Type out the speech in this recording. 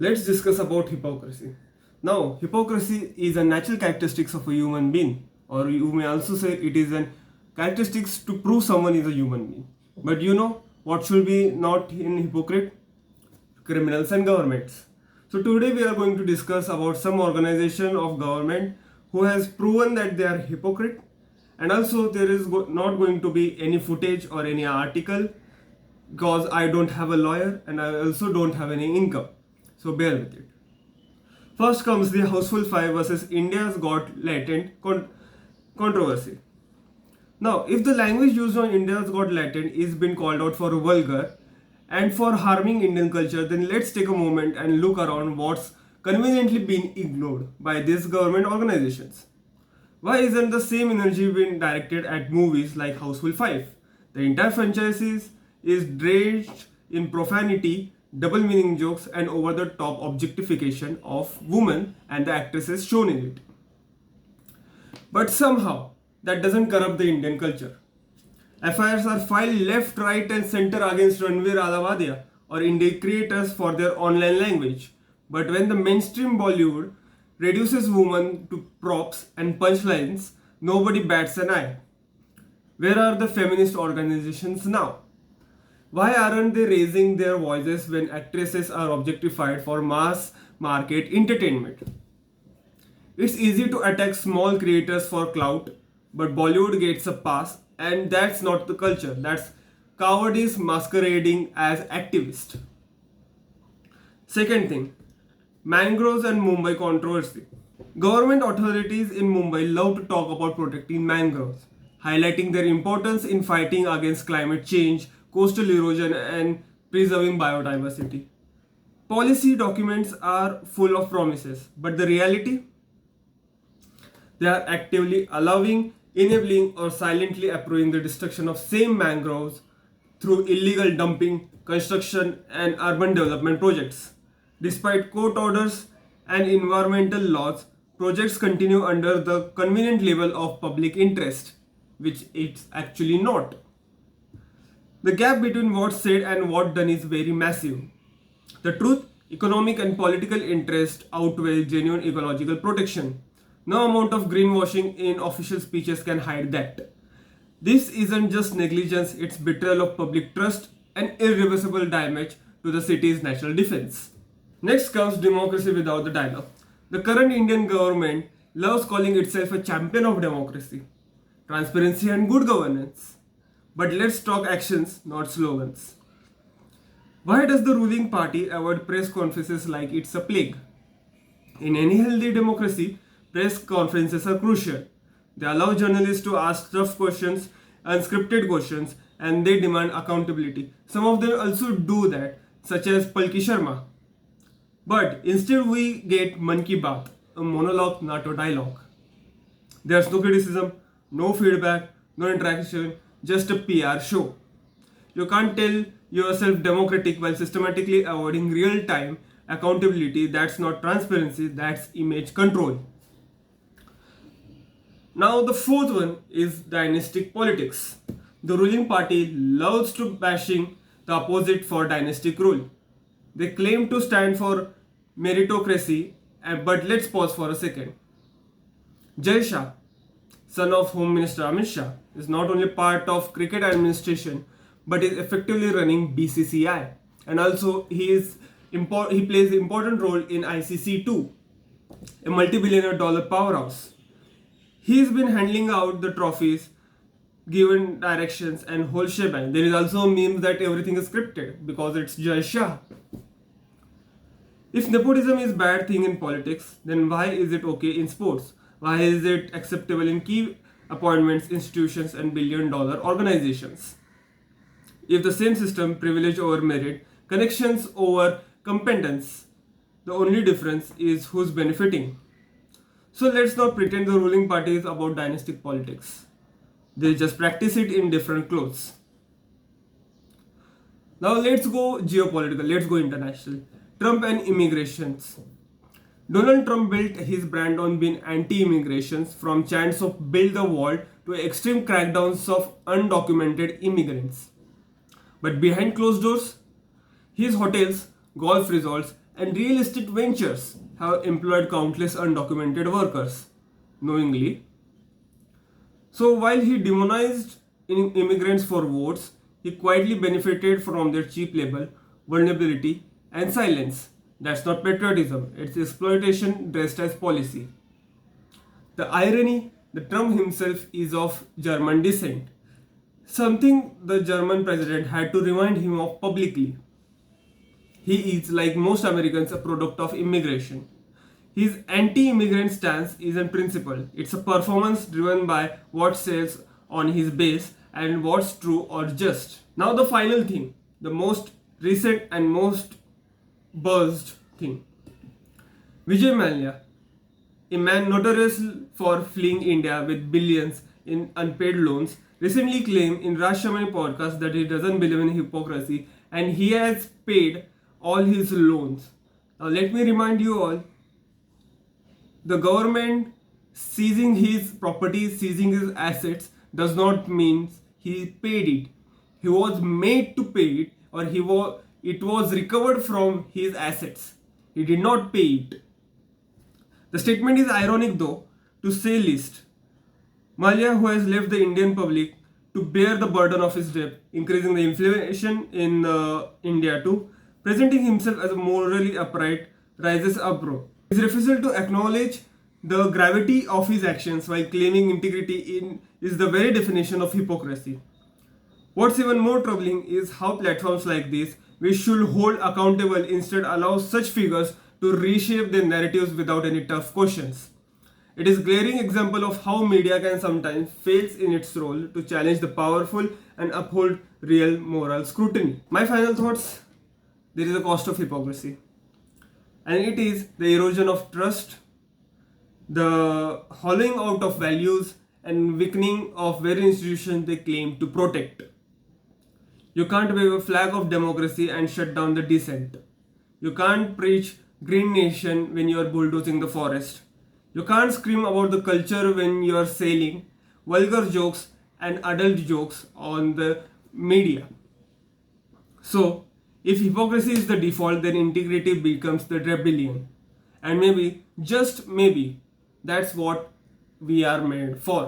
Let's discuss about hypocrisy. Now, hypocrisy is a natural characteristics of a human being, or you may also say it is an characteristics to prove someone is a human being. But you know what should be not in hypocrite? Criminals and governments. So today we are going to discuss about some organization of government who has proven that they are hypocrite, and also there is not going to be any footage or any article because I don't have a lawyer and I also don't have any income. So bear with it. First comes the Houseful 5 versus India's Got Latent controversy. Now, if the language used on India's Got Latent is been called out for vulgar and for harming Indian culture, then let's take a moment and look around what's conveniently been ignored by these government organizations. Why isn't the same energy being directed at movies like Houseful 5? The entire franchise is drenched in profanity, double meaning jokes, and over the top objectification of women and the actresses shown in it. But somehow, that doesn't corrupt the Indian culture. FIRs are filed left, right, and center against Ranveer Alavadia or Indian creators for their online language. But when the mainstream Bollywood reduces women to props and punchlines, nobody bats an eye. Where are the feminist organizations now? Why aren't they raising their voices when actresses are objectified for mass market entertainment? It's easy to attack small creators for clout, but Bollywood gets a pass, and that's not the culture. That's cowardice masquerading as activist. Second thing, mangroves and Mumbai controversy. Government authorities in Mumbai love to talk about protecting mangroves, highlighting their importance in fighting against climate change, coastal erosion, and preserving biodiversity. Policy documents are full of promises, but the reality? They are actively allowing, enabling, or silently approving the destruction of same mangroves through illegal dumping, construction, and urban development projects. Despite court orders and environmental laws, projects continue under the convenient label of public interest, which it's actually not. The gap between what's said and what's done is very massive. The truth, economic and political interest outweigh genuine ecological protection. No amount of greenwashing in official speeches can hide that. This isn't just negligence, it's betrayal of public trust and irreversible damage to the city's national defense. Next comes democracy without the dialogue. The current Indian government loves calling itself a champion of democracy, transparency, and good governance. But let's talk actions, not slogans. Why does the ruling party avoid press conferences like it's a plague? In any healthy democracy, press conferences are crucial. They allow journalists to ask tough questions, unscripted questions, and they demand accountability. Some of them also do that, such as Palki Sharma. But instead, we get Man Ki Baat, a monologue, not a dialogue. There's no criticism, no feedback, no interaction, just a PR show. You can't tell yourself democratic while systematically avoiding real time accountability. That's not transparency, that's image control. Now, the fourth one is dynastic politics. The ruling party loves to bashing the opposite for dynastic rule. They claim to stand for meritocracy, but let's pause for a second. Jai Shah, son of Home Minister Amit Shah, is not only part of cricket administration but is effectively running BCCI, and also he plays an important role in ICC too, a multi-billionaire dollar powerhouse. He's been handing out the trophies, given directions, and whole shebang. There is also a meme that everything is scripted because it's Jai Shah. If nepotism is bad thing in politics, then why is it okay in sports? Why is it acceptable in key appointments, institutions, and billion-dollar organizations? If the same system, privilege over merit, connections over competence, the only difference is who's benefiting. So let's not pretend the ruling party is about dynastic politics. They just practice it in different clothes. Now let's go geopolitical, let's go international. Trump and immigrations. Donald Trump built his brand on being anti-immigrations, from chants of build the wall to extreme crackdowns of undocumented immigrants. But behind closed doors, his hotels, golf resorts, and real estate ventures have employed countless undocumented workers knowingly. So while he demonized immigrants for votes, he quietly benefited from their cheap labor, vulnerability, and silence. That's not patriotism, it's exploitation dressed as policy. The irony, the Trump himself is of German descent, something the German president had to remind him of publicly. He is, like most Americans, a product of immigration. His anti-immigrant stance isn't principle, it's a performance driven by what sells on his base and what's true or just. Now the final thing, the most recent and most buzzed thing. Vijay Mallya, a man notorious for fleeing India with billions in unpaid loans, recently claimed in Raj Shamani podcast that he doesn't believe in hypocrisy and he has paid all his loans. Now let me remind you all, the government seizing his property, seizing his assets does not mean he paid it. He was made to pay it, or it was recovered from his assets. He did not pay it. The statement is ironic though, to say least. Mallya, who has left the Indian public to bear the burden of his debt, increasing the inflation in India too, presenting himself as morally upright, rises uproar. His refusal to acknowledge the gravity of his actions while claiming integrity is the very definition of hypocrisy. What's even more troubling is how platforms like this, which should hold accountable, instead allow such figures to reshape their narratives without any tough questions. It is a glaring example of how media can sometimes fail in its role to challenge the powerful and uphold real moral scrutiny. My final thoughts: there is a cost of hypocrisy, and it is the erosion of trust, the hollowing out of values, and weakening of very institutions they claim to protect. You can't wave a flag of democracy and shut down the dissent. You can't preach green nation when you are bulldozing the forest. You can't scream about the culture when you are selling vulgar jokes and adult jokes on the media. So, if hypocrisy is the default, then integrity becomes the rebellion. And maybe, just maybe, that's what we are made for.